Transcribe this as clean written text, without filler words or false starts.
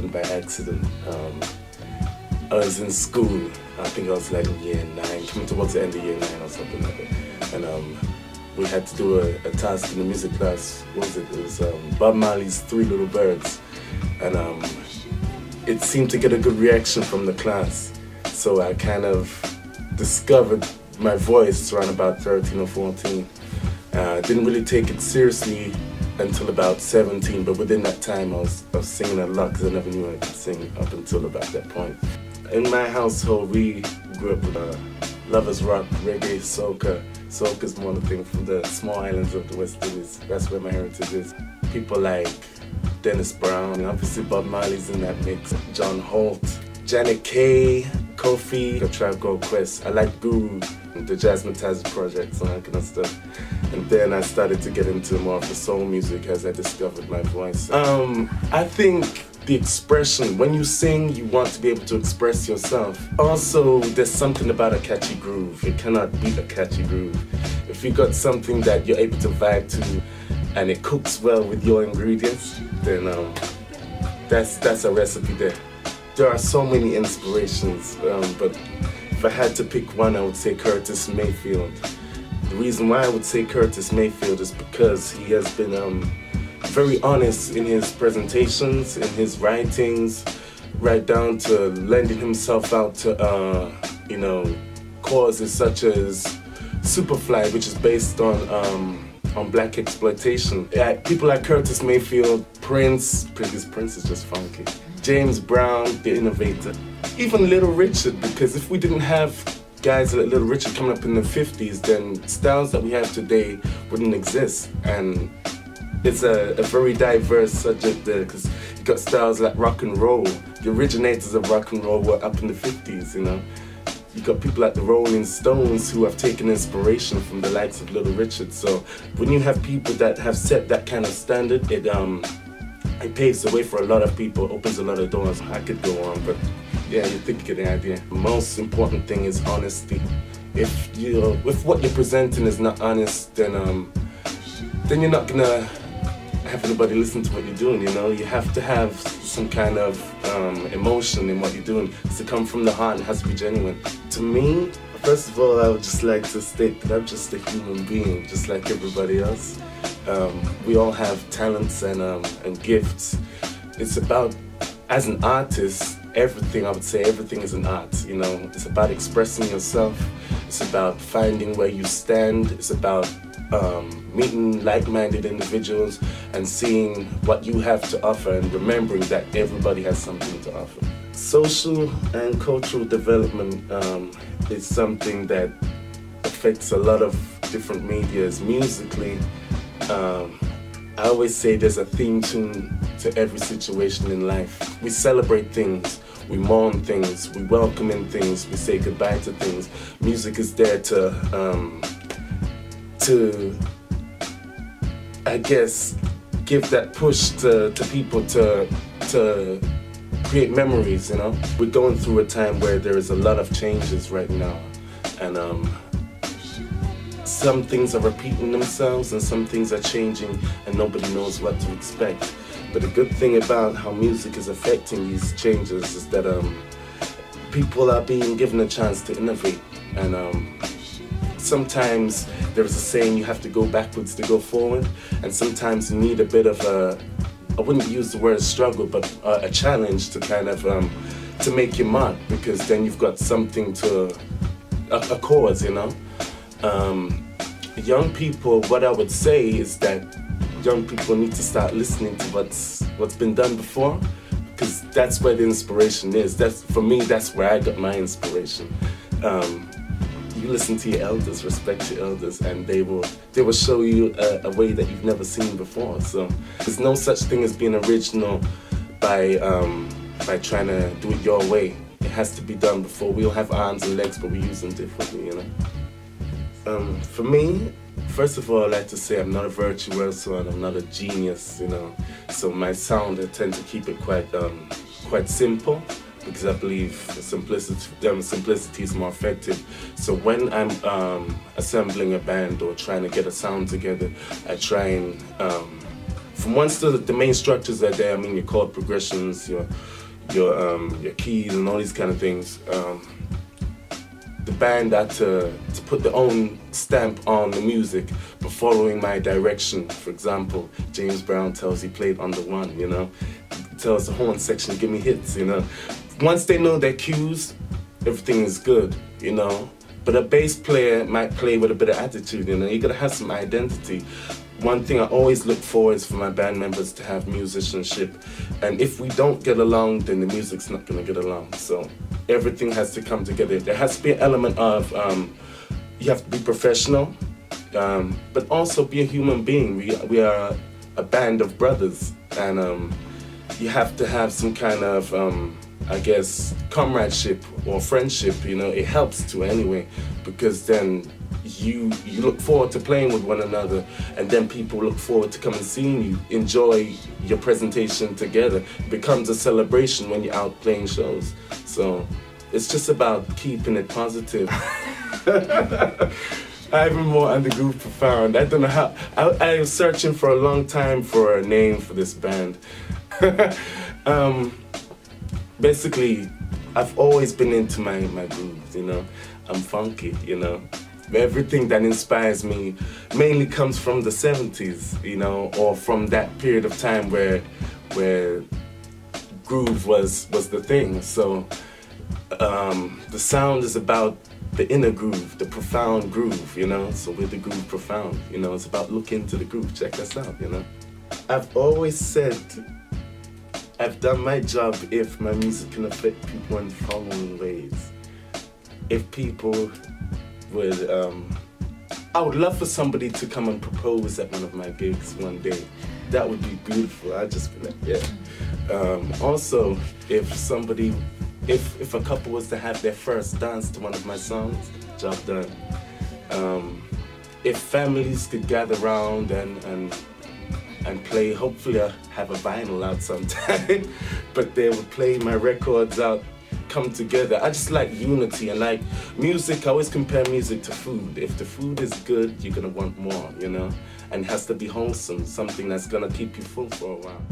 happened by accident. I was in school. I think I was like in year 9, coming towards the end of year 9 or something like that. And we had to do a task in the music class. What was it? It was Bob Marley's Three Little Birds. And it seemed to get a good reaction from the class. So I kind of discovered my voice around about 13 or 14. Didn't really take it seriously until about 17, but within that time I was singing a lot because I never knew I could sing up until about that point. In my household, we grew up with lovers rock, reggae, soca. Soca's more the thing from the small islands of the West Indies. That's where my heritage is. People like Dennis Brown, obviously Bob Marley's in that mix, John Holt, Janet Kay, Kofi, The Tribe Called Quest. I like Guru, the Jasmine Taz projects and that kind of stuff. And then I started to get into more of the soul music as I discovered my voice. I think the expression, when you sing, you want to be able to express yourself. Also, there's something about a catchy groove. You cannot beat a catchy groove. If you got something that you're able to vibe to and it cooks well with your ingredients, then that's a recipe there. There are so many inspirations, but if I had to pick one, I would say Curtis Mayfield. The reason why I would say Curtis Mayfield is because he has been very honest in his presentations, in his writings, right down to lending himself out to, causes such as Superfly, which is based on black exploitation. Yeah, people like Curtis Mayfield, Prince is just funky. James Brown, the innovator. Even Little Richard, because if we didn't have guys like Little Richard coming up in the 50s, then styles that we have today wouldn't exist. And it's a very diverse subject there, because you got styles like rock and roll. The originators of rock and roll were up in the 50s, you know. You got people like the Rolling Stones who have taken inspiration from the likes of Little Richard. So when you have people that have set that kind of standard, it paves the way for a lot of people, opens a lot of doors. I could go on, but yeah, you think you get the idea. The most important thing is honesty. If what you're presenting is not honest, then you're not gonna have anybody listen to what you're doing, you know? You have to have some kind of emotion in what you're doing. It's to come from the heart, it has to be genuine. To me, first of all, I would just like to state that I'm just a human being, just like everybody else. We all have talents and gifts. It's about, as an artist, everything is an art, you know? It's about expressing yourself. It's about finding where you stand. It's about meeting like-minded individuals and seeing what you have to offer and remembering that everybody has something to offer. Social and cultural development is something that affects a lot of different medias. Musically, I always say there's a theme tune to every situation in life. We celebrate things, we mourn things, we welcome in things, we say goodbye to things. Music is there to I guess, give that push to people to create memories, you know? We're going through a time where there is a lot of changes right now, and some things are repeating themselves and some things are changing and nobody knows what to expect. But the good thing about how music is affecting these changes is that people are being given a chance to innovate, and sometimes there is a saying, you have to go backwards to go forward, and sometimes you need a bit of I wouldn't use the word struggle, but a challenge to kind of to make your mark, because then you've got something a cause, you know. Young people, what I would say is that young people need to start listening to what's been done before, because that's where the inspiration is. For me, that's where I got my inspiration. You listen to your elders, respect your elders, and they will show you a way that you've never seen before. So there's no such thing as being original by trying to do it your way. It has to be done before. We all have arms and legs, but we use them differently, you know. For me, first of all, I like to say I'm not a virtuoso and I'm not a genius, you know. So my sound, I tend to keep it quite simple, because I believe simplicity is more effective. So when I'm assembling a band or trying to get a sound together, I try and, from one still, the main structures are there. I mean, your chord progressions, your your keys and all these kind of things. The band had to put their own stamp on the music, but following my direction. For example, James Brown tells he played on the one, you know. Tells the horn section, give me hits, you know. Once they know their cues, everything is good, you know. But a bass player might play with a bit of attitude, you know. You gotta have some identity. One thing I always look for is for my band members to have musicianship. And if we don't get along, then the music's not gonna get along. So everything has to come together. There has to be an element of, you have to be professional, but also be a human being. We are a band of brothers, and you have to have some kind of, I guess, comradeship or friendship, you know. It helps too anyway, because then you look forward to playing with one another, and then people look forward to come and seeing you, enjoy your presentation together. It becomes a celebration when you're out playing shows. So it's just about keeping it positive. Ivanmore and the Groove Profound. I don't know how, I was searching for a long time for a name for this band. Basically, I've always been into my grooves, you know. I'm funky, you know. Everything that inspires me mainly comes from the 70s, you know, or from that period of time where groove was the thing. So the sound is about the inner groove, the profound groove, you know. So we're the Groove Profound, you know. It's about look into the groove, check us out, you know. I've always said I've done my job if my music can affect people in the following ways. If people would, I would love for somebody to come and propose at one of my gigs one day. That would be beautiful. I'd just be like, yeah. Also, if somebody, if a couple was to have their first dance to one of my songs, job done. If families could gather around and play, hopefully I'll have a vinyl out sometime, but they would play my records out, come together. I just like unity, and like music, I always compare music to food. If the food is good, you're gonna want more, you know? And it has to be wholesome, something that's gonna keep you full for a while.